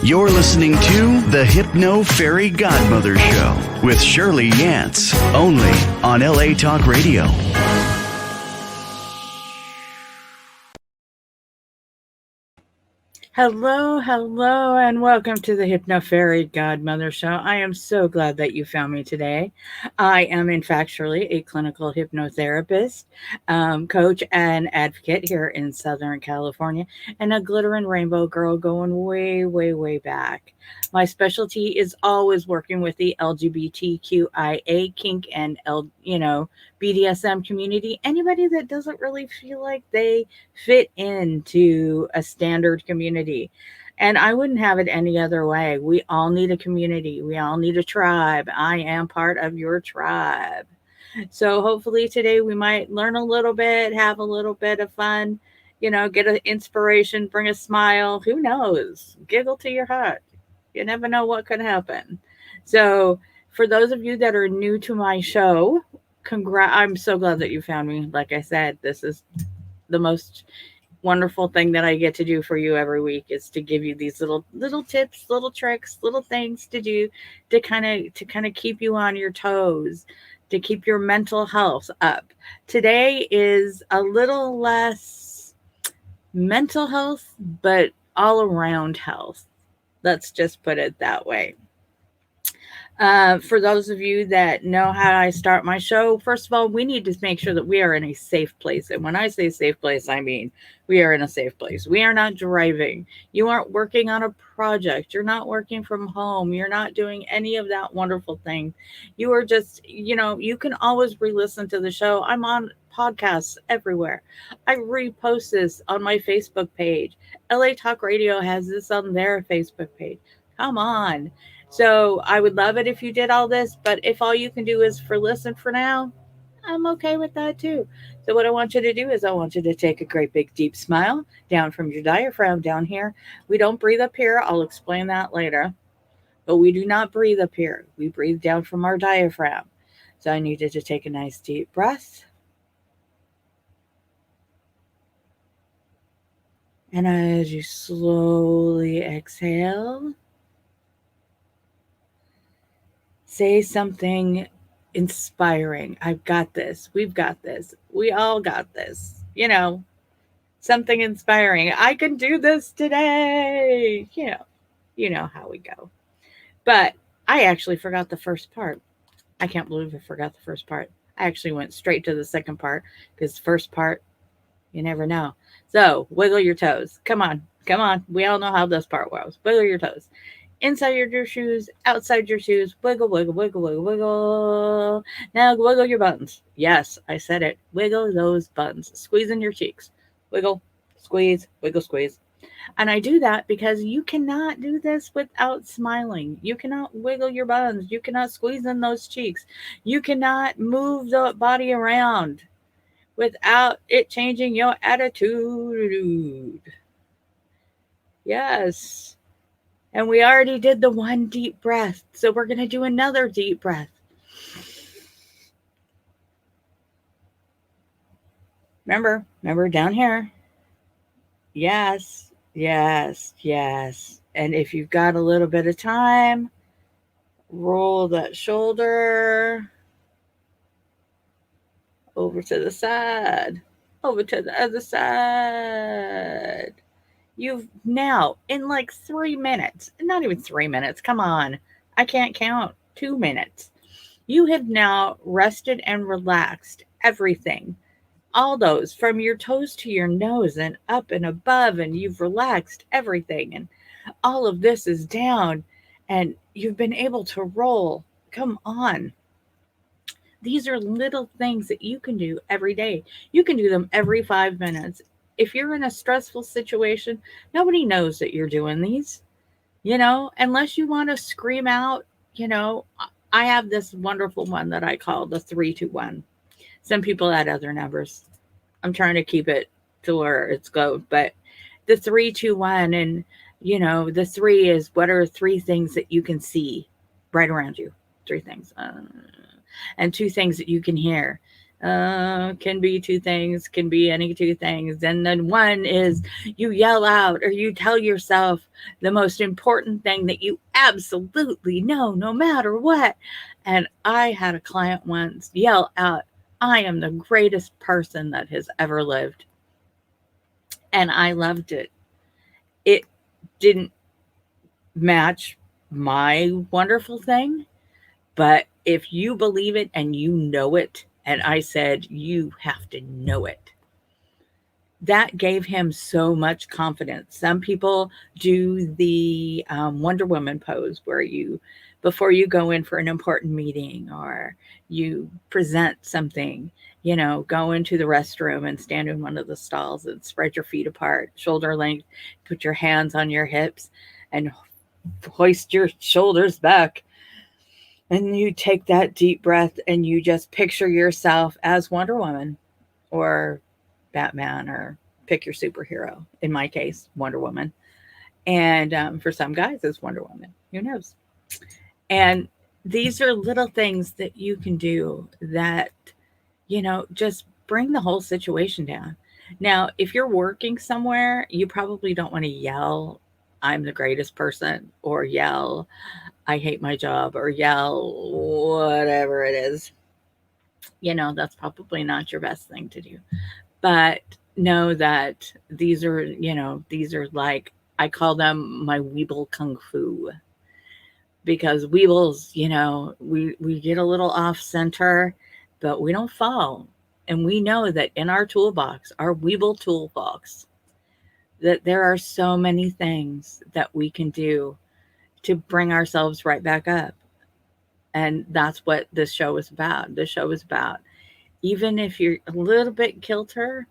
You're listening to the Hypno Fairy Godmother Show with Shirley Yance, only on LA Talk Radio. Hello, and welcome to the Hypno Fairy Godmother Show. I am so glad that you found me today. I am, in fact, Shirley, a clinical hypnotherapist, coach, and advocate here in Southern California, and a glitter and rainbow girl going way, way, way back. My specialty is always working with the LGBTQIA, kink, and BDSM community. Anybody that doesn't really feel like they fit into a standard community. And I wouldn't have it any other way. We all need a community. We all need a tribe. I am part of your tribe. So hopefully today we might learn a little bit, have a little bit of fun, get an inspiration, bring a smile. Who knows? Giggle to your heart. You never know what could happen. So for those of you that are new to my show, I'm so glad that you found me. Like I said, this is the most wonderful thing that I get to do for you every week is to give you these little tips, little tricks, little things to do to kind of keep you on your toes, to keep your mental health up. Today is a little less mental health, but all around health. Let's just put it that way. For those of you that know how I start my show, first of all, we need to make sure that we are in a safe place. And when I say safe place, I mean we are in a safe place. We are not driving. You aren't working on a project. You're not working from home. You're not doing any of that wonderful thing. You are just, you can always re-listen to the show. I'm on podcasts everywhere. I repost this on my Facebook page. LA Talk Radio has this on their Facebook page. Come on. So I would love it if you did all this, but if all you can do is listen for now, I'm okay with that too. So what I want you to do is I want you to take a great big deep smile down from your diaphragm down here. We don't breathe up here. I'll explain that later. But we do not breathe up here. We breathe down from our diaphragm. So I need you to take a nice deep breath. And as you slowly exhale, say something inspiring. I've got this. We've got this. We all got this. Something inspiring. I can do this today. You know how we go. But I actually forgot the first part. I can't believe I forgot the first part. I actually went straight to the second part because the first part, you never know. So wiggle your toes. Come on. We all know how this part goes. Wiggle your toes. Inside your shoes, outside your shoes, wiggle, wiggle, wiggle, wiggle, wiggle. Now wiggle your buttons. Yes, I said it. Wiggle those buttons. Squeeze in your cheeks. Wiggle, squeeze, wiggle, squeeze. And I do that because you cannot do this without smiling. You cannot wiggle your buttons. You cannot squeeze in those cheeks. You cannot move the body around without it changing your attitude. Yes. And we already did the one deep breath. So we're going to do another deep breath. Remember down here. Yes. And if you've got a little bit of time, roll that shoulder over to the side, over to the other side. You've now, in like 3 minutes, not even 3 minutes, come on, I can't count, 2 minutes. You have now rested and relaxed everything. All those from your toes to your nose and up and above, and you've relaxed everything. And all of this is down, and you've been able to roll. Come on. These are little things that you can do every day. You can do them every 5 minutes. If you're in a stressful situation, nobody knows that you're doing these, unless you want to scream out, I have this wonderful one that I call the 3-2-1. Some people add other numbers. I'm trying to keep it to where it's go, but the 3-2-1, and the 3 is what are 3 things that you can see right around you? 3 things. And 2 things that you can hear. Can be two things, can be any two things. And then one is you yell out or you tell yourself the most important thing that you absolutely know, no matter what. And I had a client once yell out, I am the greatest person that has ever lived. And I loved it. It didn't match my wonderful thing, but if you believe it and you know it, and I said, you have to know it, that gave him so much confidence. Some people do the Wonder Woman pose where you, before you go in for an important meeting or you present something, go into the restroom and stand in one of the stalls and spread your feet apart, shoulder length, put your hands on your hips and hoist your shoulders back. And you take that deep breath and you just picture yourself as Wonder Woman or Batman or pick your superhero. In my case, Wonder Woman. And for some guys, it's Wonder Woman. Who knows? And these are little things that you can do that, just bring the whole situation down. Now, if you're working somewhere, you probably don't want to yell, I'm the greatest person, or yell, I hate my job, or yell, whatever it is. That's probably not your best thing to do. But know that these are like, I call them my Weeble Kung Fu, because Weebles, we get a little off center, but we don't fall. And we know that in our toolbox, our Weeble toolbox, that there are so many things that we can do to bring ourselves right back up. And that's what this show is about. This show is about, even if you're a little bit kilter,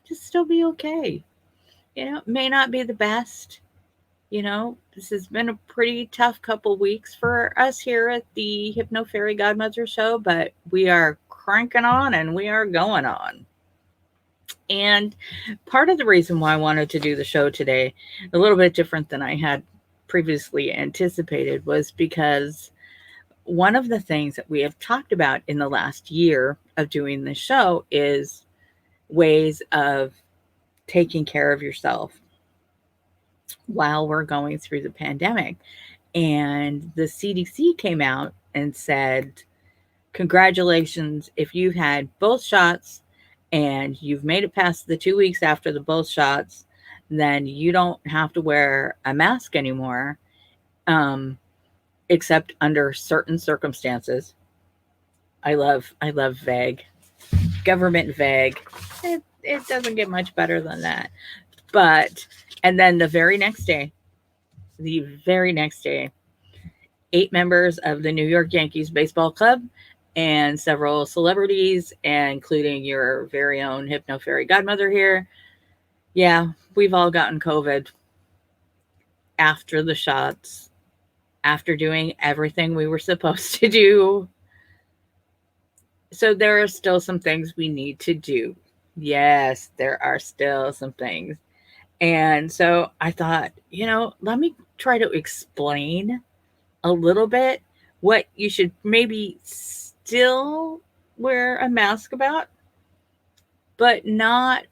just still be okay. It may not be the best. This has been a pretty tough couple weeks for us here at the Hypno Fairy Godmother show, but we are cranking on and we are going on. And part of the reason why I wanted to do the show today, a little bit different than I had previously anticipated, was because one of the things that we have talked about in the last year of doing the show is ways of taking care of yourself while we're going through the pandemic. And the CDC came out and said, congratulations, if you've had both shots and you've made it past the 2 weeks after the both shots, then you don't have to wear a mask anymore, except under certain circumstances. I love vague, government vague. It doesn't get much better than that. But, and then the very next day, 8 members of the New York Yankees baseball club and several celebrities, including your very own Hypno Fairy Godmother here. Yeah, we've all gotten COVID after the shots, after doing everything we were supposed to do. So there are still some things we need to do. Yes, there are still some things. And so I thought, let me try to explain a little bit what you should maybe still wear a mask about, but not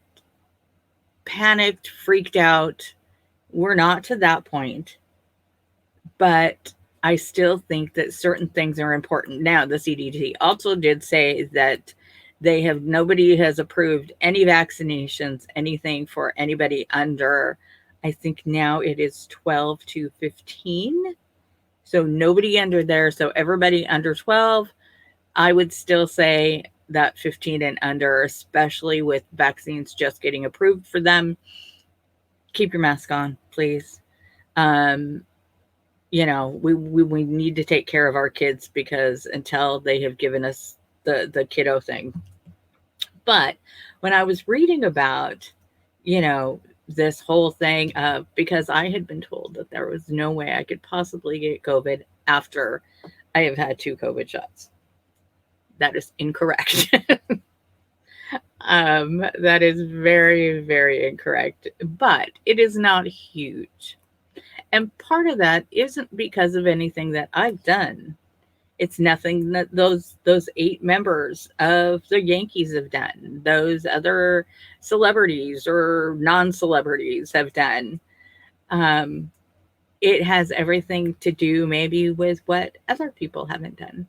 panicked, freaked out. We're not to that point, but I still think that certain things are important. Now, the CDC also did say that nobody has approved any vaccinations, anything for anybody under, I think now it is 12 to 15. So nobody under there. So everybody under 12, I would still say that 15 and under, especially with vaccines just getting approved for them, keep your mask on, please. We need to take care of our kids, because until they have given us the kiddo thing. But when I was reading about, this whole thing, because I had been told that there was no way I could possibly get COVID after I have had 2 COVID shots. That is incorrect. That is very, very incorrect, but it is not huge. And part of that isn't because of anything that I've done. It's nothing that those 8 members of the Yankees have done. Those other celebrities or non-celebrities have done. Um, it has everything to do maybe with what other people haven't done.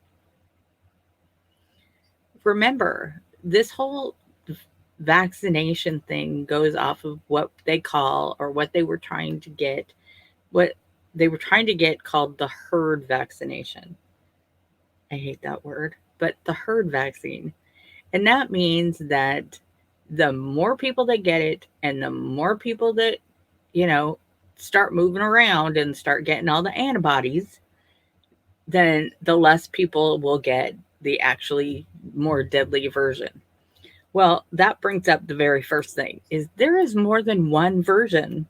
Remember, this whole vaccination thing goes off of what they call or what they were trying to get called the herd vaccination. I hate that word, but the herd vaccine. And that means that the more people that get it and the more people that, you know, start moving around and start getting all the antibodies, then the less people will get the actually more deadly version. Well, that brings up the very first thing is there is more than one version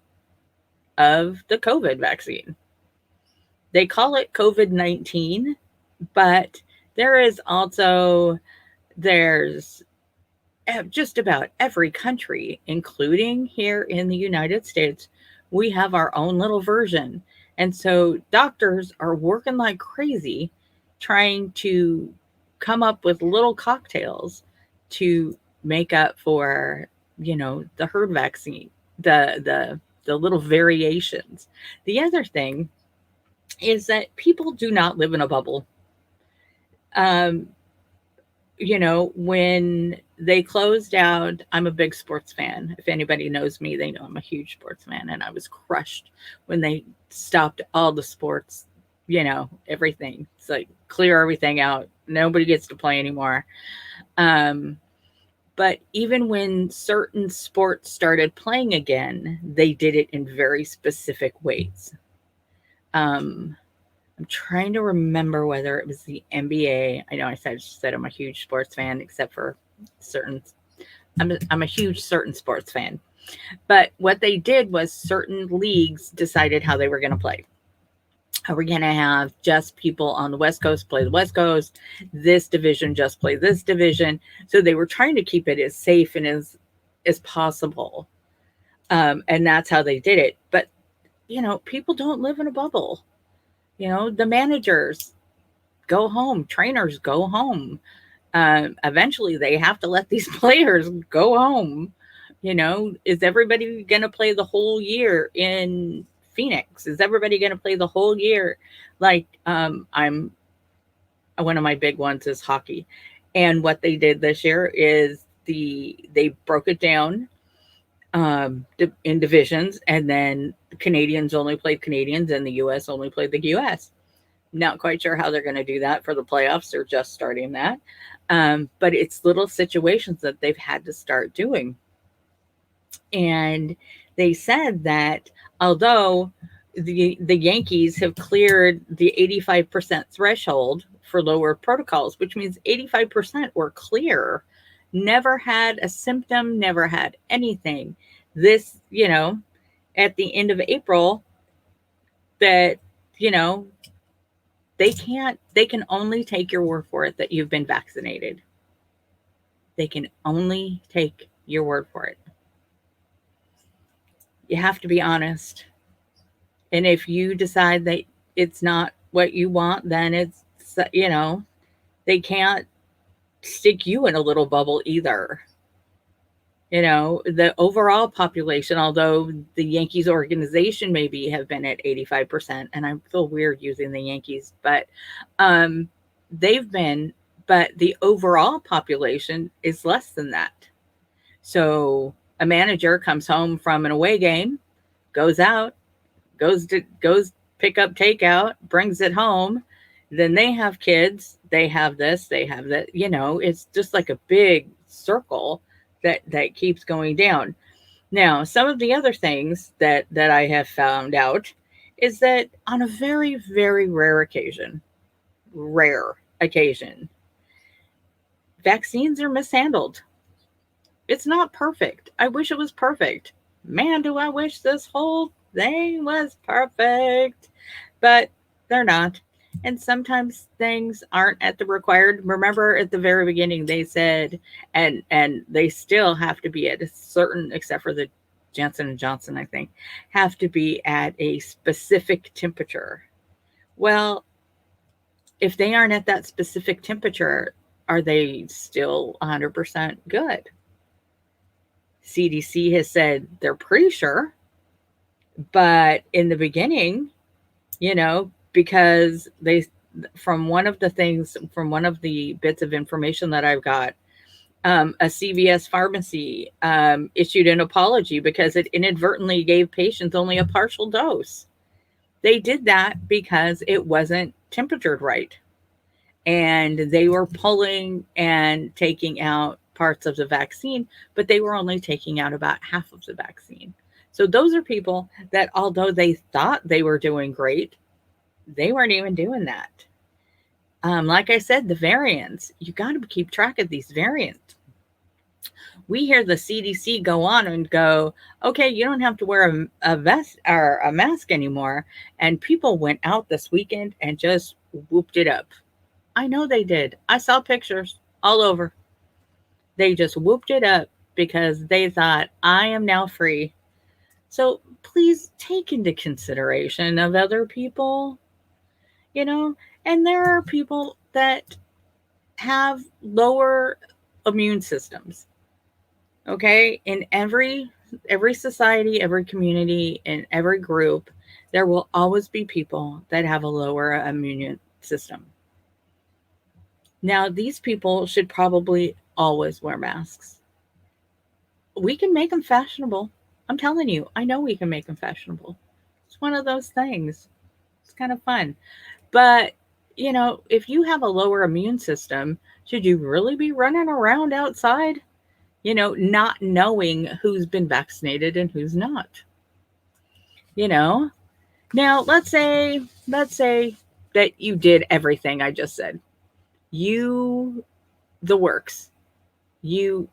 of the COVID vaccine. They call it COVID-19, but there is also there's just about every country, including here in the United States, we have our own little version. And so doctors are working like crazy trying to come up with little cocktails to make up for, the herd vaccine, the little variations. The other thing is that people do not live in a bubble. Um, when they closed out, I'm a big sports fan. If anybody knows me, they know I'm a huge sports fan. And I was crushed when they stopped all the sports, everything. It's like clear everything out. Nobody gets to play anymore. Um, but even when certain sports started playing again, they did it in very specific ways. Um, I'm trying to remember whether it was the NBA. I know I said I'm a huge sports fan, except for certain. I'm a huge certain sports fan, but what they did was certain leagues decided how they were going to play. Are we going to have just people on the West Coast play the West Coast? This division just play this division. So they were trying to keep it as safe and as possible, and that's how they did it. But people don't live in a bubble. The managers go home, trainers go home. Eventually, they have to let these players go home. Is everybody going to play the whole year in Phoenix? Is everybody going to play the whole year? Like, I'm one of my big ones is hockey, and what they did this year is they broke it down in divisions, and then Canadians only played Canadians, and the U.S. only played the U.S. Not quite sure how they're going to do that for the playoffs. They're just starting that, but it's little situations that they've had to start doing. And they said that although the Yankees have cleared the 85% threshold for lower protocols, which means 85% were clear, never had a symptom, never had anything. This, at the end of April, that, they can only take your word for it that you've been vaccinated. They can only take your word for it. You have to be honest. And if you decide that it's not what you want, then they can't stick you in a little bubble either. The overall population, although the Yankees organization maybe have been at 85%, and I feel weird using the Yankees, but they've been, but the overall population is less than that. So a manager comes home from an away game, goes out, goes pick up takeout, brings it home. Then they have kids, they have this, they have that. It's just like a big circle that keeps going down. Now, some of the other things that I have found out is that on a very, very rare occasion, vaccines are mishandled. It's not perfect. I wish it was perfect. Man, do I wish this whole thing was perfect. But they're not. And sometimes things aren't at the required. Remember at the very beginning they said, and they still have to be at a certain, except for the Johnson and Johnson, I think, have to be at a specific temperature. Well, if they aren't at that specific temperature, are they still 100% good? CDC has said they're pretty sure, but in the beginning, because from one of the things, from one of the bits of information that I've got, a CVS pharmacy issued an apology because it inadvertently gave patients only a partial dose. They did that because it wasn't temperatured right. And they were pulling and taking out parts of the vaccine, but they were only taking out about half of the vaccine. So those are people that, although they thought they were doing great, they weren't even doing that. Like I said, the variants, you got to keep track of these variants. We hear the CDC go on and go, okay, you don't have to wear a vest or a mask anymore. And people went out this weekend and just whooped it up. I know they did. I saw pictures all over. They just whooped it up because they thought, I am now free. So please take into consideration of other people, and there are people that have lower immune systems. Okay? In every society, every community, in every group, there will always be people that have a lower immune system. Now, these people should probably always wear masks. We can make them fashionable. I'm telling you, I know we can make them fashionable. It's one of those things. It's kind of fun. But, if you have a lower immune system, should you really be running around outside, not knowing who's been vaccinated and who's not? Now, let's say that you did everything I just said. The works. You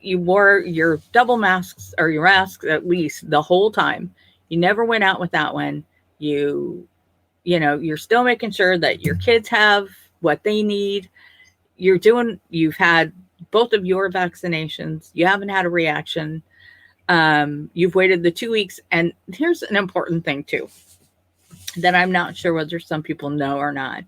wore your double masks or your masks at least the whole time. You never went out without one. You're still making sure that your kids have what they need. You've had both of your vaccinations. You haven't had a reaction. You've waited the 2 weeks. And here's an important thing too, that I'm not sure whether some people know or not.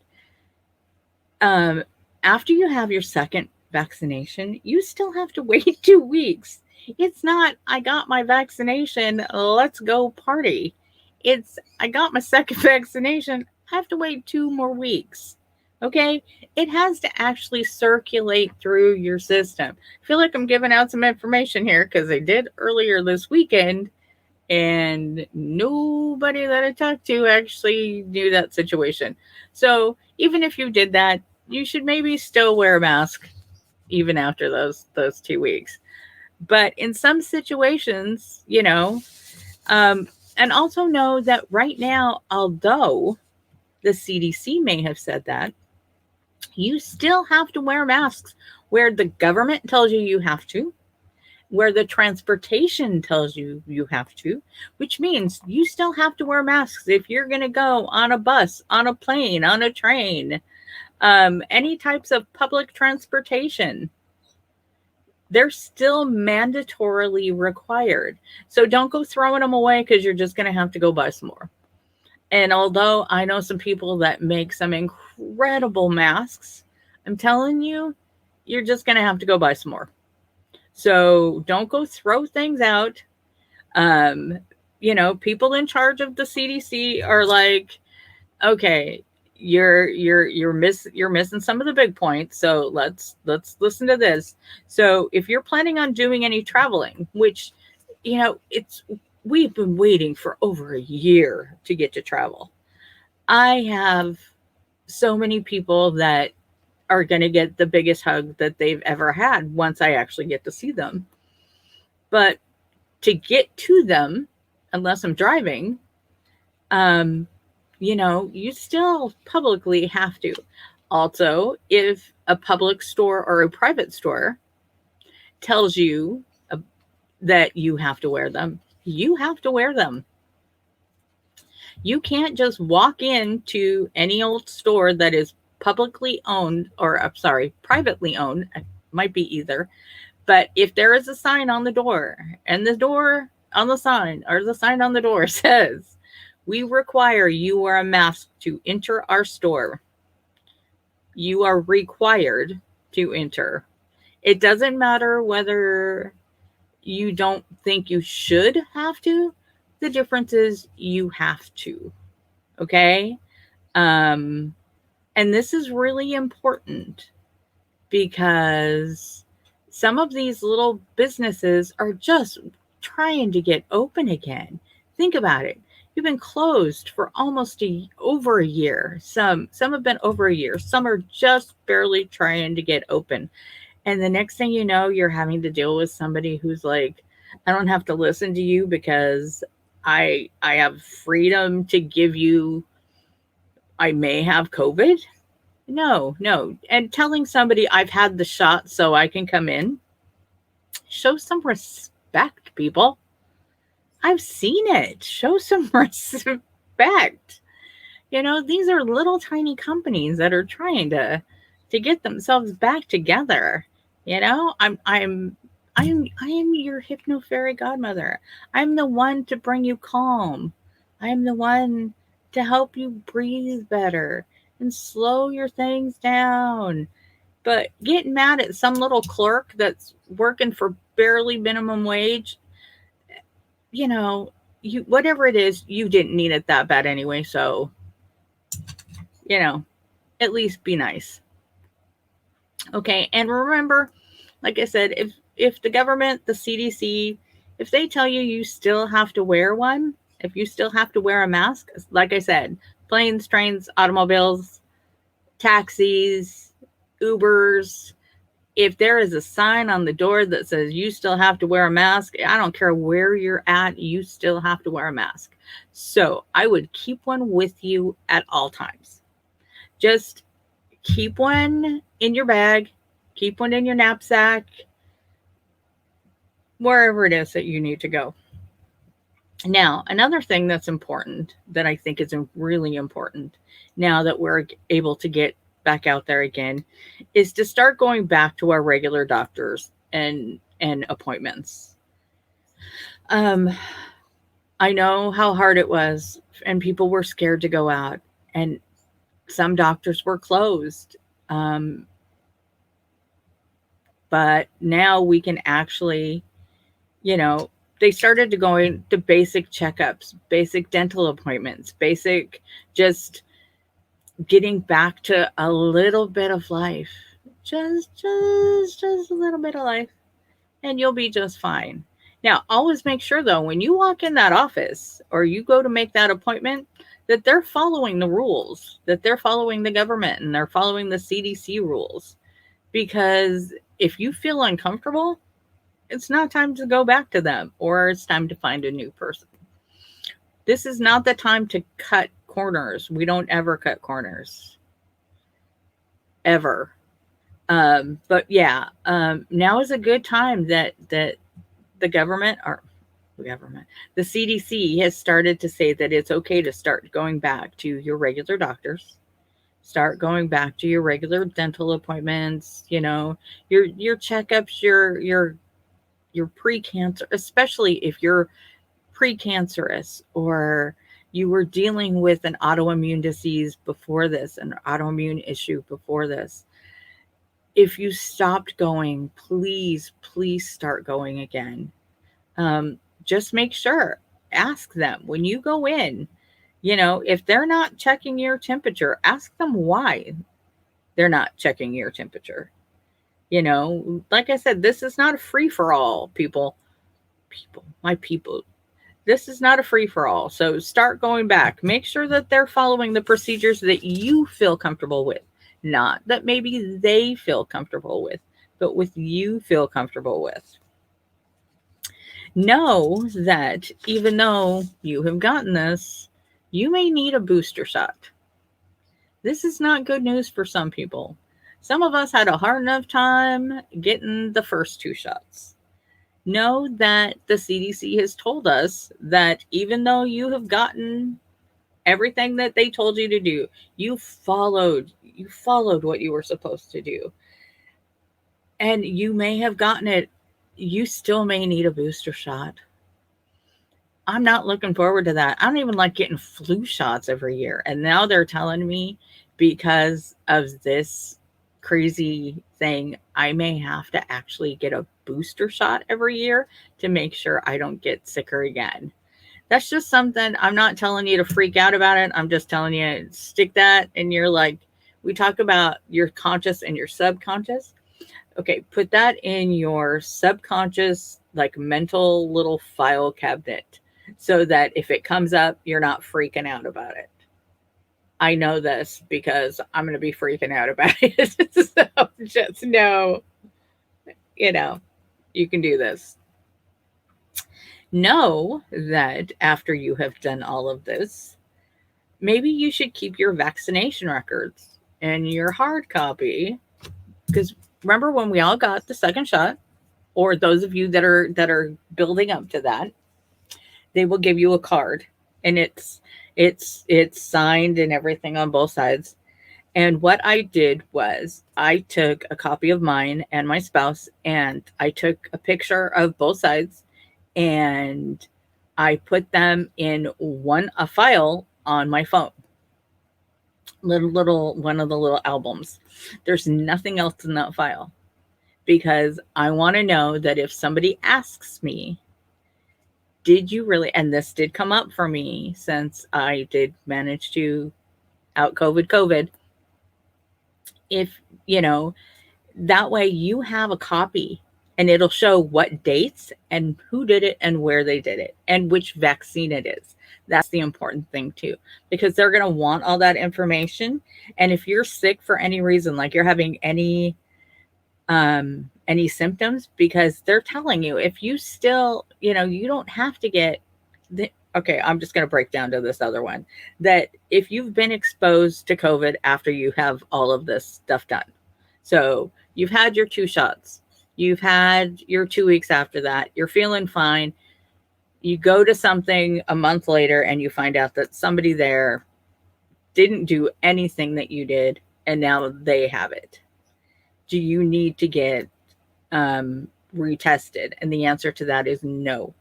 After you have your second vaccination, you still have to wait 2 weeks. It's not, I got my vaccination, let's go party. It's, I got my second vaccination, I have to wait 2 more weeks. Okay? It has to actually circulate through your system. I feel like I'm giving out some information here because I did earlier this weekend, and nobody that I talked to actually knew that situation. So even if you did that, you should maybe still wear a mask even after those 2 weeks. But in some situations, and also know that right now, although the CDC may have said that, you still have to wear masks where the government tells you have to, where the transportation tells you have to, which means you still have to wear masks if you're going to go on a bus, on a plane, on a train, any types of public transportation. They're still mandatorily required. So don't go throwing them away because you're just going to have to go buy some more. And although I know some people that make some incredible masks, I'm telling you, you're just going to have to go buy some more. So don't go throw things out. People in charge of the CDC are like, okay, you're missing some of the big points. So let's listen to this. So if you're planning on doing any traveling, which, we've been waiting for over a year to get to travel. I have so many people that are going to get the biggest hug that they've ever had once I actually get to see them. But to get to them, unless I'm driving, you still publicly have to. Also, if a public store or a private store tells you that you have to wear them, you have to wear them. You can't just walk into any old store that is publicly owned, or privately owned, it might be either. But if there is a sign on the door, and the door on the sign, or the sign on the door says, we require you wear a mask to enter our store, You are required to enter. It doesn't matter whether you don't think you should have to. The difference is you have to. Okay. Um, and this is really important because some of these little businesses are just trying to get open again. Think about it. You've been closed for almost over a year. Some have been over a year. Some are just barely trying to get open. And the next thing you know, you're having to deal with somebody who's like, I don't have to listen to you because I have freedom to give you, I may have COVID. No, no. And telling somebody I've had the shot so I can come in, show some respect, people. I've seen it. Show some respect. These are little tiny companies that are trying to get themselves back together. I am your hypno fairy godmother. I'm the one to bring you calm. I'm the one to help you breathe better and slow your things down. But getting mad at some little clerk that's working for barely minimum wage, you know, you whatever it is, you didn't need it that bad anyway, so you know, at least be nice. Okay, and remember, like I said, if the government, the CDC, if they tell you you still have to wear one, if you still have to wear a mask, like I said, planes, trains, automobiles, taxis, Ubers, if there is a sign on the door that says you still have to wear a mask, I don't care where you're at, you still have to wear a mask. So I would keep one with you at all times. Just keep one in your bag, keep one in your knapsack, wherever it is that you need to go. Now, another thing that's important that I think is really important now that we're able to get back out there again is to start going back to our regular doctors and appointments. Um, I know how hard it was, and people were scared to go out, and some doctors were closed. Um, but now we can actually, you know, they started to go into basic checkups, basic dental appointments, basic just getting back to a little bit of life. Just a little bit of life, and you'll be just fine. Now, always make sure though, when you walk in that office or you go to make that appointment, that they're following the rules, that they're following the government and they're following the CDC rules. Because if you feel uncomfortable, it's not time to go back to them or it's time to find a new person. This is not the time to cut corners. We don't ever cut corners. Ever. But yeah, now is a good time that the government or the CDC has started to say that it's okay to start going back to your regular doctors, start going back to your regular dental appointments, your checkups, your pre-cancer, especially if you're precancerous or you were dealing with an autoimmune disease before this, an autoimmune issue before this. If you stopped going, please start going again. Just make sure, ask them when you go in, if they're not checking your temperature, ask them why they're not checking your temperature. Like I said, this is not a free for all, people. My people. This is not a free for all. So start going back. Make sure that they're following the procedures that you feel comfortable with. Not that maybe they feel comfortable with, but with you feel comfortable with. Know that even though you have gotten this, you may need a booster shot. This is not good news for some people. Some of us had a hard enough time getting the first 2 shots. Know that the CDC has told us that even though you have gotten everything that they told you to do, you followed what you were supposed to do. And you may have gotten it, you still may need a booster shot. I'm not looking forward to that. I don't even like getting flu shots every year. And now they're telling me because of this crazy thing, I may have to actually get a booster shot every year to make sure I don't get sicker again. That's just something. I'm not telling you to freak out about it. I'm just telling you, stick that in your, like, we talk about your conscious and your subconscious. Okay, put that in your subconscious, like, mental little file cabinet so that if it comes up, you're not freaking out about it. I know this because I'm going to be freaking out about it. So just know, you know, you can do this. Know that after you have done all of this, maybe you should keep your vaccination records and your hard copy, because remember when we all got the second shot, or those of you that are building up to that, they will give you a card, and it's signed and everything on both sides. And what I did was I took a copy of mine and my spouse, and I took a picture of both sides, and I put them in a file on my phone. Little one of the little albums. There's nothing else in that file because I want to know that if somebody asks me, did you really, and this did come up for me since I did manage to out COVID, if, you know, that way you have a copy and it'll show what dates and who did it and where they did it and which vaccine it is. That's the important thing too, because they're going to want all that information. And if you're sick for any reason, like you're having any symptoms, because they're telling you, if you still, you don't have to get the, okay, I'm just going to break down to this other one, that if you've been exposed to COVID after you have all of this stuff done, so you've had your 2 shots, you've had your 2 weeks after that, you're feeling fine, you go to something a month later and you find out that somebody there didn't do anything that you did and now they have it. Do you need to get retested? And the answer to that is no.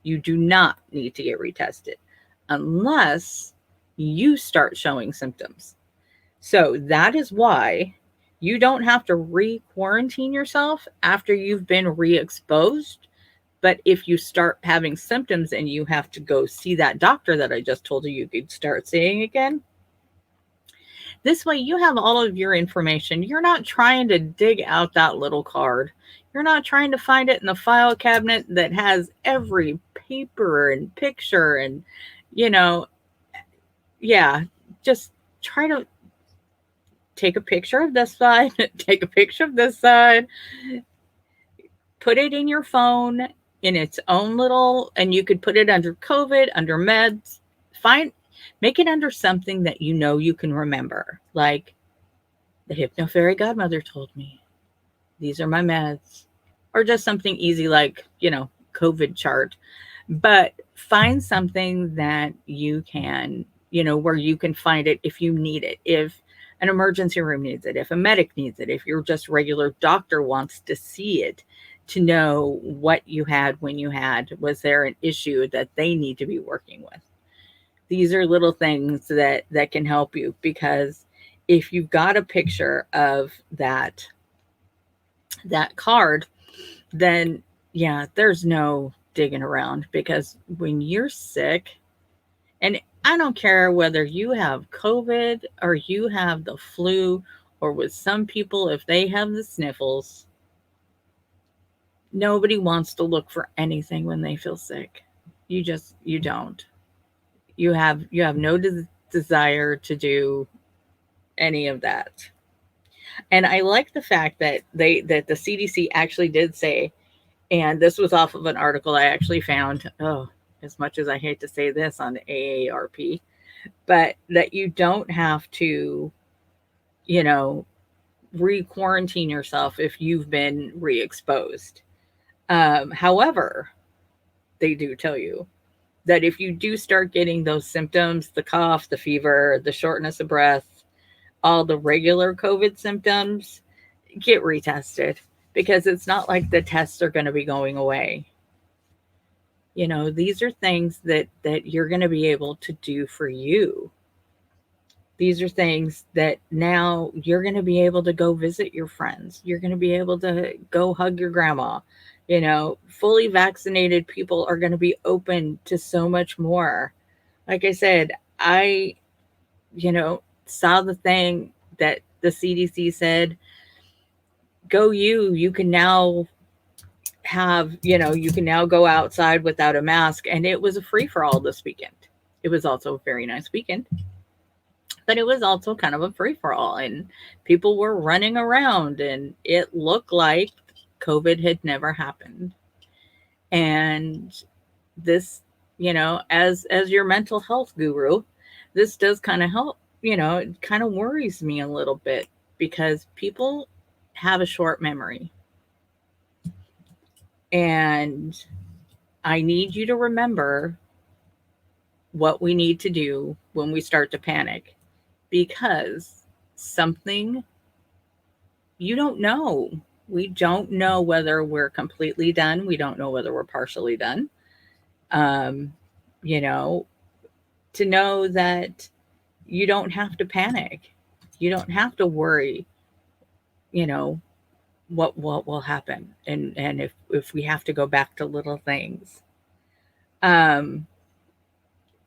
You do not need to get retested unless you start showing symptoms. So that is why you don't have to re-quarantine yourself after you've been re-exposed. But if you start having symptoms and you have to go see that doctor that I just told you could start seeing again, this way you have all of your information. You're not trying to dig out that little card. You're not trying to find it in the file cabinet that has every paper and picture and, yeah, just try to take a picture of this side, take a picture of this side, put it in your phone in its own little, and you could put it under COVID, under meds, make it under something that you can remember, like the Hypno Fairy Godmother told me, these are my meds, or just something easy like, COVID chart. But find something that you can, where you can find it if you need it, if an emergency room needs it, if a medic needs it, if your just regular doctor wants to see it, to know what you had when you had, was there an issue that they need to be working with? These are little things that can help you, because if you've got a picture of that card, then yeah, there's no digging around, because when you're sick, and I don't care whether you have COVID or you have the flu, or with some people, if they have the sniffles, nobody wants to look for anything when they feel sick. You don't. You have no desire to do any of that. And I like the fact that the CDC actually did say, and this was off of an article I actually found, as much as I hate to say this on AARP, but that you don't have to, re-quarantine yourself if you've been re-exposed. However, they do tell you that if you do start getting those symptoms, the cough, the fever, the shortness of breath, all the regular COVID symptoms, get retested, because it's not like the tests are going to be going away. These are things that you're going to be able to do for you. These are things that now you're going to be able to go visit your friends. You're going to be able to go hug your grandma. Fully vaccinated people are going to be open to so much more. Like I said, I, saw the thing that the CDC said, go you can now you can now go outside without a mask. And it was a free for all this weekend. It was also a very nice weekend, but it was also kind of a free for all. And people were running around and it looked like COVID had never happened. And this, as your mental health guru, this does kind of help, it kind of worries me a little bit because people have a short memory. And I need you to remember what we need to do when we start to panic, because something you don't know. We don't know whether we're completely done. We don't know whether we're partially done. Um, you know, to know that you don't have to panic. You don't have to worry, you know, what will happen, and if we have to go back to little things. Um,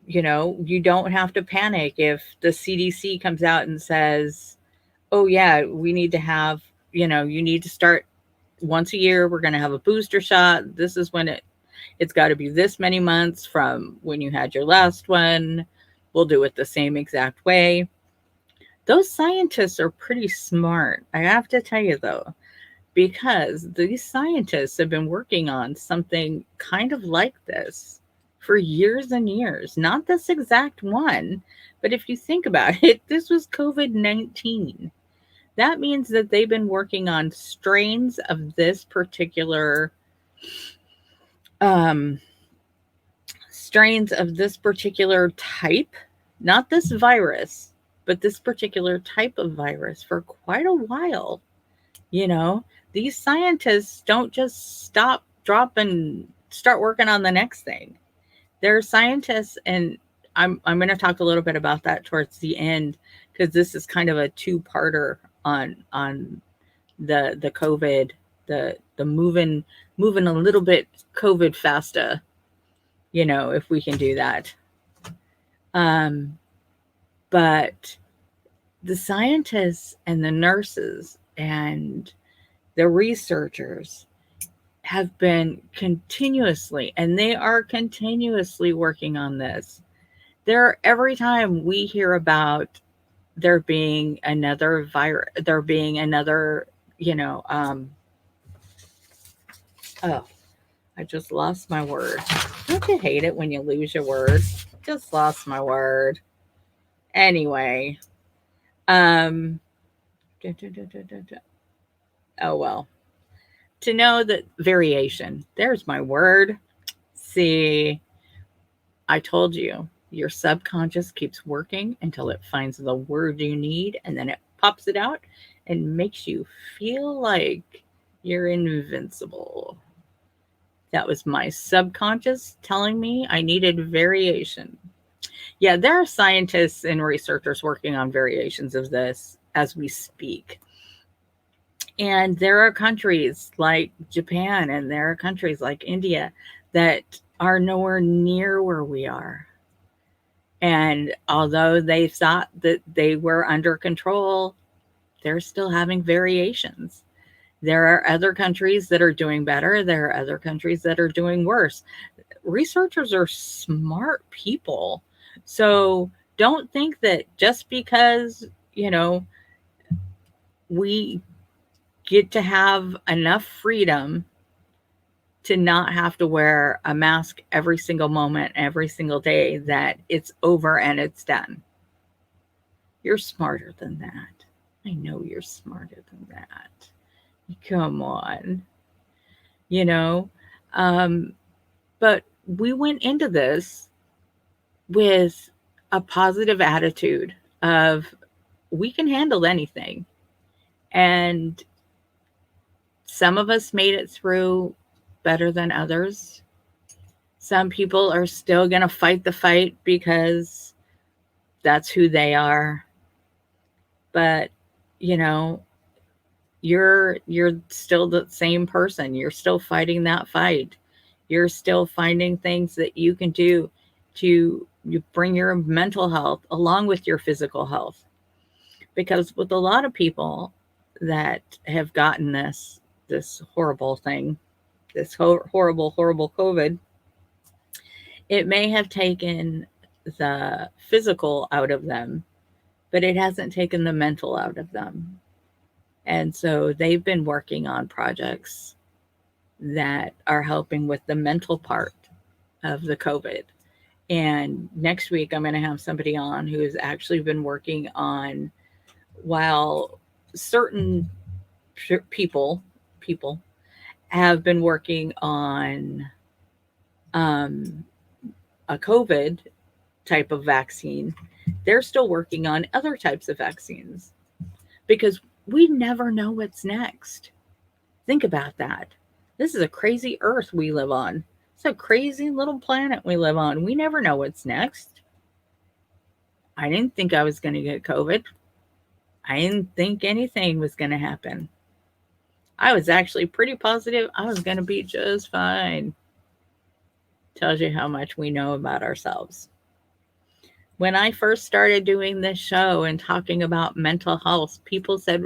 you don't have to panic if the CDC comes out and says, "Oh yeah, we need to have, you need to start once a year. We're going to have a booster shot. This is when it's got to be this many months from when you had your last one. We'll do it the same exact way." Those scientists are pretty smart. I have to tell you though, because these scientists have been working on something kind of like this for years and years. Not this exact one, but if you think about it, this was COVID-19. That means that they've been working on um, strains of this particular type, not this virus, but this particular type of virus for quite a while. You know, these scientists don't just stop, drop, and start working on the next thing. They're scientists, and I'm going to talk a little bit about that towards the end, because this is kind of a two-parter on the COVID, the moving a little bit COVID faster, if we can do that. Um, but the scientists and the nurses and the researchers have been continuously, and they are continuously working on this. Every time we hear about there being another virus, there being another, oh, I just lost my word. Don't you hate it when you lose your word? Just lost my word. Anyway, um, oh well. To know that variation, there's my word. See, I told you, your subconscious keeps working until it finds the word you need, and then it pops it out and makes you feel like you're invincible. That was my subconscious telling me I needed variation. Yeah, there are scientists and researchers working on variations of this as we speak. And there are countries like Japan and there are countries like India that are nowhere near where we are. And although they thought that they were under control, they're still having variations. There are other countries that are doing better. There are other countries that are doing worse. Researchers are smart people. So don't think that just because, we get to have enough freedom to not have to wear a mask every single moment, every single day, that it's over and it's done. You're smarter than that. I know you're smarter than that. Come on. You know, um, but we went into this with a positive attitude of we can handle anything. And some of us made it through better than others. Some people are still going to fight the fight because that's who they are. but you know, you're still the same person. You're still fighting that fight. You're still finding things that you can do to you bring your mental health along with your physical health. Because with a lot of people that have gotten this horrible thing, this horrible COVID, it may have taken the physical out of them, but it hasn't taken the mental out of them. And so they've been working on projects that are helping with the mental part of the COVID. And next week, I'm going to have somebody on who has actually been working on, while certain people have been working on um, a COVID type of vaccine, they're still working on other types of vaccines because we never know what's next. Think about that. This is a crazy earth we live on. It's a crazy little planet we live on. We never know what's next. I didn't think I was going to get COVID. I didn't think anything was going to happen. I was actually pretty positive I was going to be just fine. Tells you how much we know about ourselves. When I first started doing this show and talking about mental health, people said,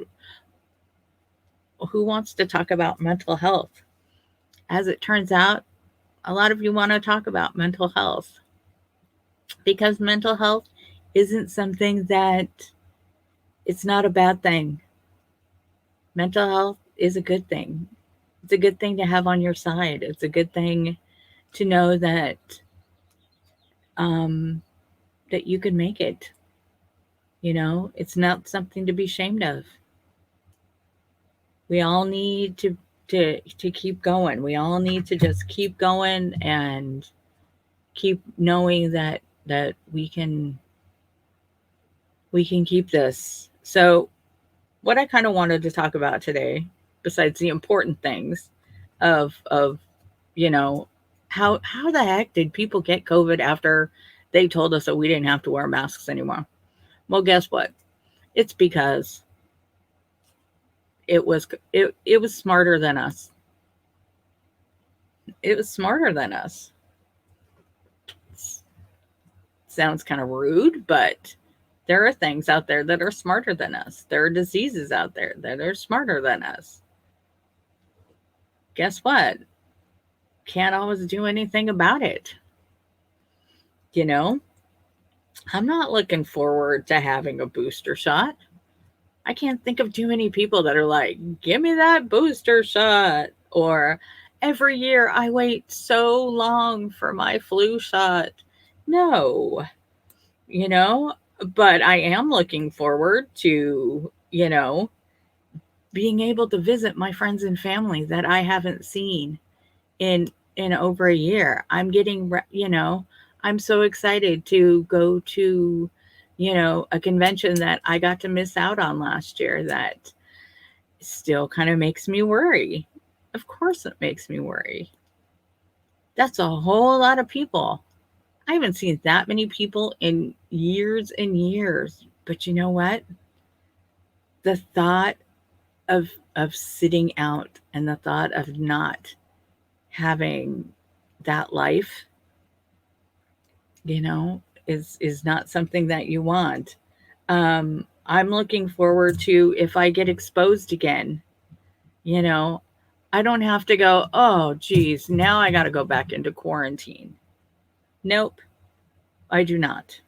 who wants to talk about mental health? As it turns out, a lot of you want to talk about mental health because mental health isn't something that it's not a bad thing. Mental health is a good thing. It's a good thing to have on your side. It's a good thing to know um, that you can make it. You know, it's not something to be ashamed of. We all need to keep going. We all need to just keep going and keep knowing that we can keep this. So, what I kind of wanted to talk about today, besides the important things of you know, how the heck did people get COVID after they told us that we didn't have to wear masks anymore? Well, guess what? It's because it was smarter than us. It was smarter than us. Sounds kind of rude, but there are things out there that are smarter than us. There are diseases out there that are smarter than us. Guess what? Can't always do anything about it. You know, I'm not looking forward to having a booster shot. I can't think of too many people that are like, give me that booster shot. Or every year I wait so long for my flu shot. No, you know, but I am looking forward to, being able to visit my friends and family that I haven't seen in over a year. I'm so excited to go to, a convention that I got to miss out on last year that still kind of makes me worry. Of course it makes me worry. That's a whole lot of people. I haven't seen that many people in years and years. But you know what? The thought of sitting out and the thought of not having that life, is not something that you want. I'm looking forward to if I get exposed again, you know, I don't have to go, oh, geez, now I got to go back into quarantine. Nope, I do not.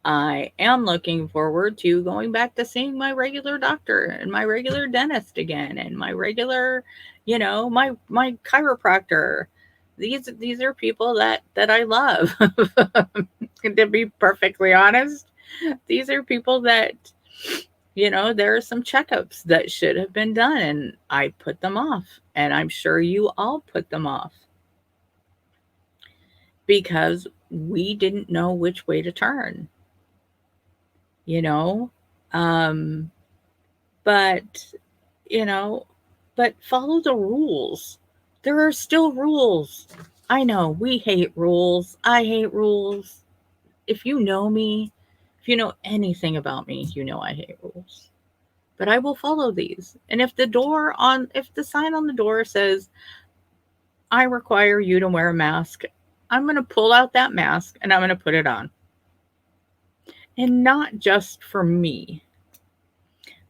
I am looking forward to going back to seeing my regular doctor and my regular dentist again and my regular, my chiropractor. These are people that I love. To be perfectly honest, these are people that, there are some checkups that should have been done and I put them off. And I'm sure you all put them off because we didn't know which way to turn, you know? Um, but, you know, but follow the rules. There are still rules. I know we hate rules. I hate rules. If you know me, If you know anything about me, you know I hate rules. But I will follow these. And if the sign on the door says, I require you to wear a mask, I'm going to pull out that mask and I'm going to put it on. And not just for me,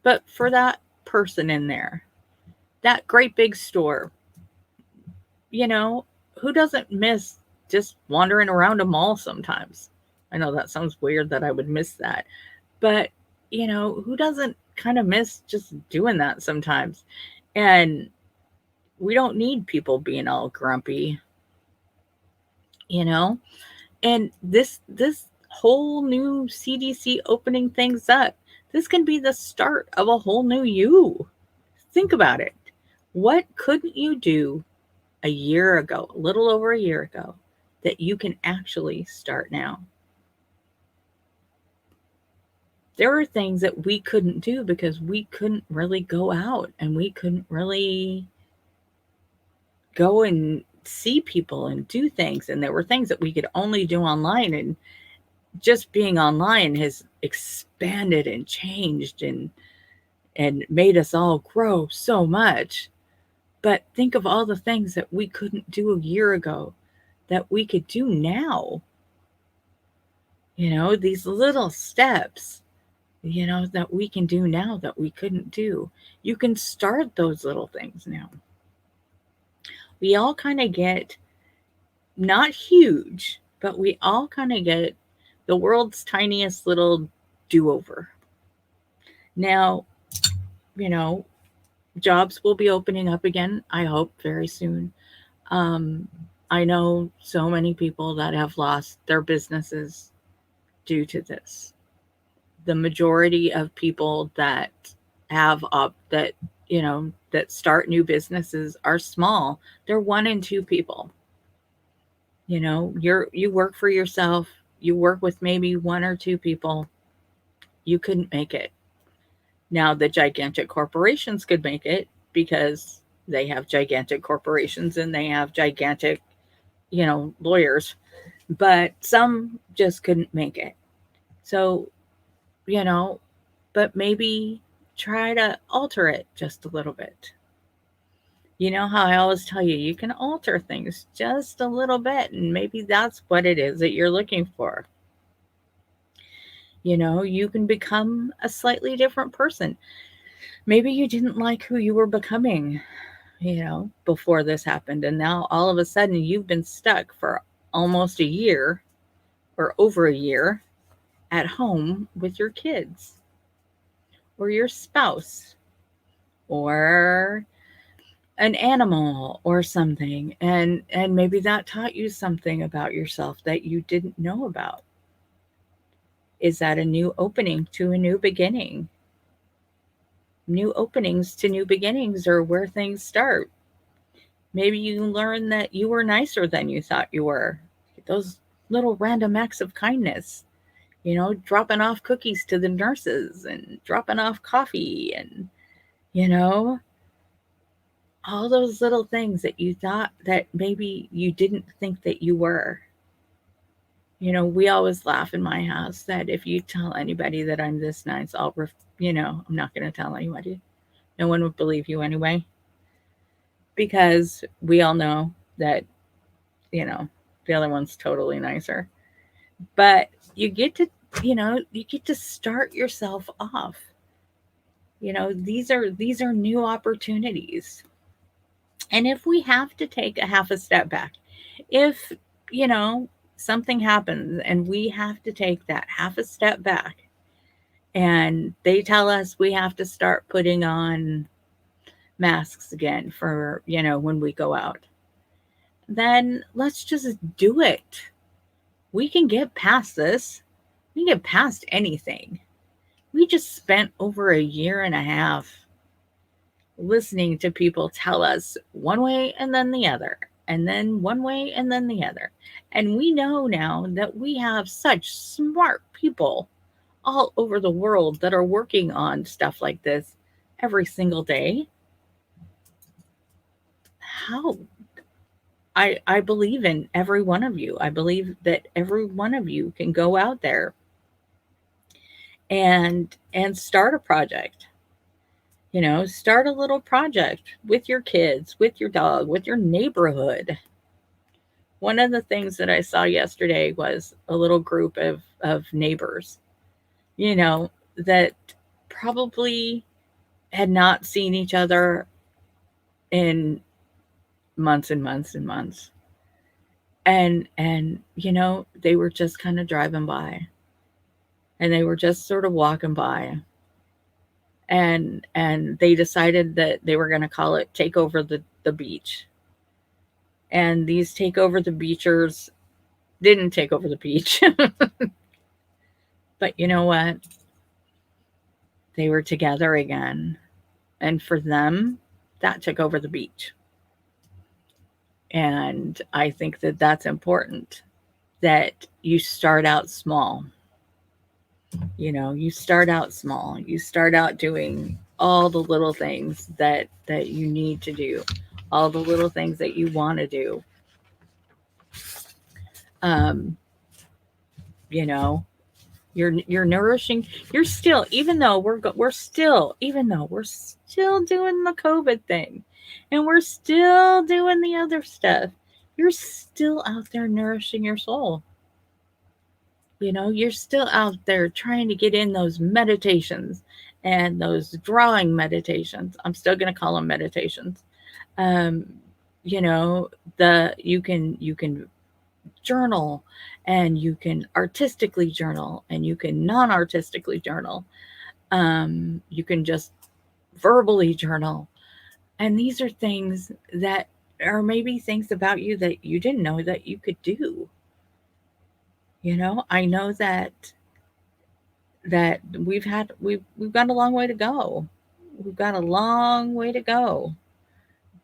but for that person in there, that great big store. You know, who doesn't miss just wandering around a mall sometimes? I know that sounds weird that I would miss that, but who doesn't kind of miss just doing that sometimes? And we don't need people being all grumpy, you know? And this whole new CDC opening things up, this can be the start of a whole new you. Think about it. What couldn't you do a year ago, a little over a year ago, that you can actually start now? There are things that we couldn't do because we couldn't really go out and we couldn't really go and see people and do things. And there were things that we could only do online. And just being online has expanded and changed and made us all grow so much. But think of all the things that we couldn't do a year ago that we could do now. These little steps, that we can do now that we couldn't do. You can start those little things now. We all kind of get, not huge, but we all kind of get the world's tiniest little do-over. Now, you know, jobs will be opening up again, I hope, very soon. Um, I know so many people that have lost their businesses due to this. The majority of people that have that start new businesses are small. They're one and two people. You work for yourself. You work with maybe one or two people. You couldn't make it. Now the gigantic corporations could make it because they have gigantic corporations and they have gigantic, lawyers, but some just couldn't make it. So, you know, but maybe try to alter it just a little bit. You know how I always tell you, you can alter things just a little bit, and maybe that's what it is that you're looking for. You can become a slightly different person. Maybe you didn't like who you were becoming, before this happened, and now all of a sudden you've been stuck for almost a year or over a year at home with your kids or your spouse or an animal or something, and maybe that taught you something about yourself that you didn't know about. Is that a new opening to a new beginning? New openings to new beginnings are where things start. Maybe you learn that you were nicer than you thought you were. Those little random acts of kindness, dropping off cookies to the nurses and dropping off coffee and, you know, all those little things that you thought that maybe you didn't think that you were. We always laugh in my house that if you tell anybody that I'm this nice, I'm not going to tell anybody. No one would believe you anyway. Because we all know that, you know, the other one's totally nicer. But you get to start yourself off. These are new opportunities. And if we have to take a half a step back, if, you know, something happens and we have to take that half a step back and they tell us we have to start putting on masks again for, when we go out, then let's just do it. We can get past this. We can get past anything. We just spent over a year and a half listening to people tell us one way and then the other, and then one way and then the other. And we know now that we have such smart people all over the world that are working on stuff like this every single day. How I believe in every one of you. I believe that every one of you can go out there and start a project. Start a little project with your kids, with your dog, with your neighborhood. One of the things that I saw yesterday was a little group of neighbors, that probably had not seen each other in months and months and months. And they were just kind of driving by, and they were just sort of walking by, and they decided that they were going to call it take over the beach. And these take over the beachers didn't take over the beach. But you know what? They were together again. And for them, that took over the beach. And I think that that's important, that you start out small. You start out small. You start out doing all the little things that you need to do, all the little things that you want to do. Um, you know, you're nourishing. You're still, even though we're still, even though we're still doing the COVID thing, and we're still doing the other stuff, you're still out there nourishing your soul. You're still out there trying to get in those meditations and those drawing meditations. I'm still going to call them meditations. Um, you know, you can journal, and you can artistically journal, and you can non-artistically journal. You can just verbally journal. And these are things that are maybe things about you that you didn't know that you could do. I know that we've got a long way to go. We've got a long way to go,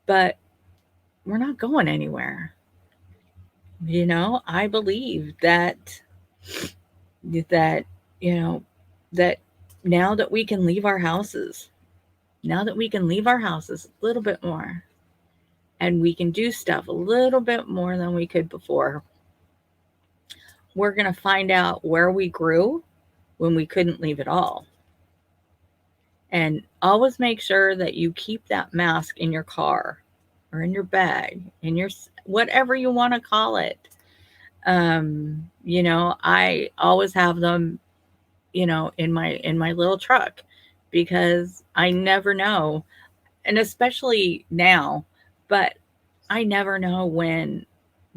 but we're not going anywhere. I believe that you know that now that we can leave our houses, a little bit more, and we can do stuff a little bit more than we could before, we're going to find out where we grew when we couldn't leave at all. And always make sure that you keep that mask in your car or in your bag, in your whatever you want to call it. I always have them, in my little truck, because I never know, and especially now, but I never know when,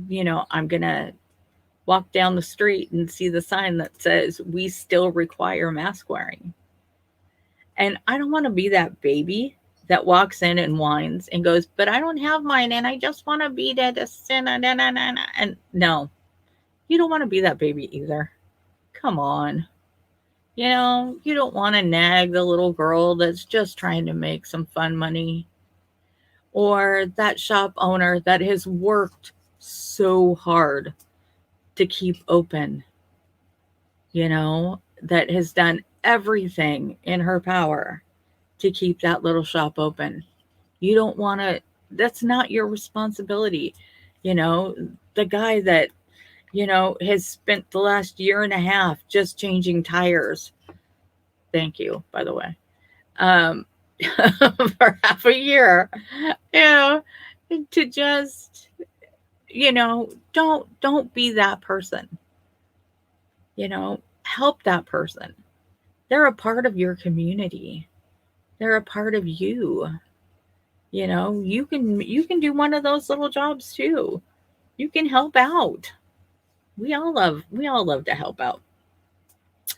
I'm gonna walk down the street and see the sign that says we still require mask wearing. And I don't want to be that baby that walks in and whines and goes, but I don't have mine, and I just want to be there to sin. And no, you don't want to be that baby either. Come on. You don't want to nag the little girl that's just trying to make some fun money, or that shop owner that has worked so hard to keep open, that has done everything in her power to keep that little shop open. You don't want to, that's not your responsibility. The guy that, has spent the last year and a half just changing tires. Thank you, by the way. For half a year, you know, to just, don't be that person. Help that person. They're a part of your community. They're a part of you. You can do one of those little jobs too. You can help out. We all love to help out.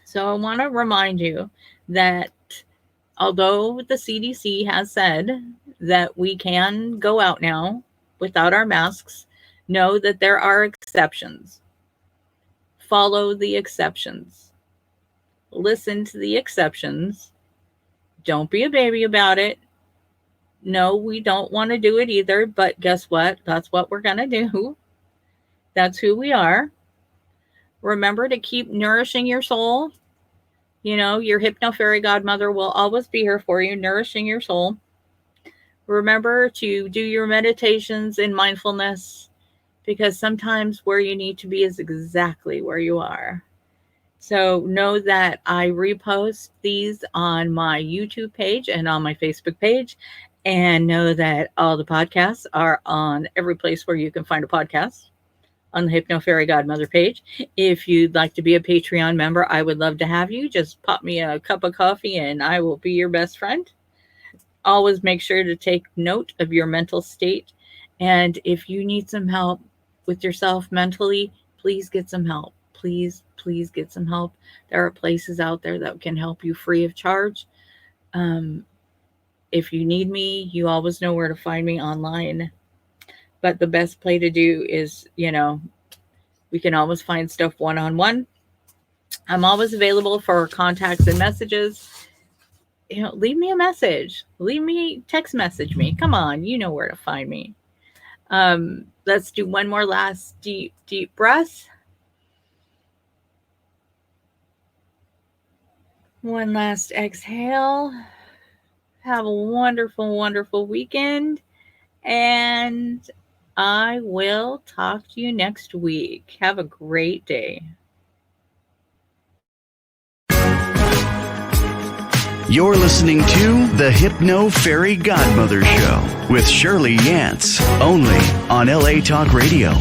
So I want to remind you that although the CDC has said that we can go out now without our masks, know that there are exceptions. Follow the exceptions. Listen to the exceptions. Don't be a baby about it. No, we don't want to do it either, but guess what? That's what we're going to do. That's who we are. Remember to keep nourishing your soul. Your Hypno Fairy Godmother will always be here for you, nourishing your soul. Remember to do your meditations in mindfulness, because sometimes where you need to be is exactly where you are. So know that I repost these on my YouTube page and on my Facebook page. And know that all the podcasts are on every place where you can find a podcast on the Hypno Fairy Godmother page. If you'd like to be a Patreon member, I would love to have you. Just pop me a cup of coffee and I will be your best friend. Always make sure to take note of your mental state. And if you need some help with yourself mentally, please get some help. Please, please get some help. There are places out there that can help you free of charge. If you need me, you always know where to find me online. But the best play to do is, we can always find stuff one-on-one. I'm always available for contacts and messages. Leave me a message. Text message me. Come on, you know where to find me. Let's do one more last deep breath. One last exhale. Have a wonderful, wonderful weekend. And I will talk to you next week. Have a great day. You're listening to the Hypno Fairy Godmother Show with Shirley Yance, only on LA Talk Radio.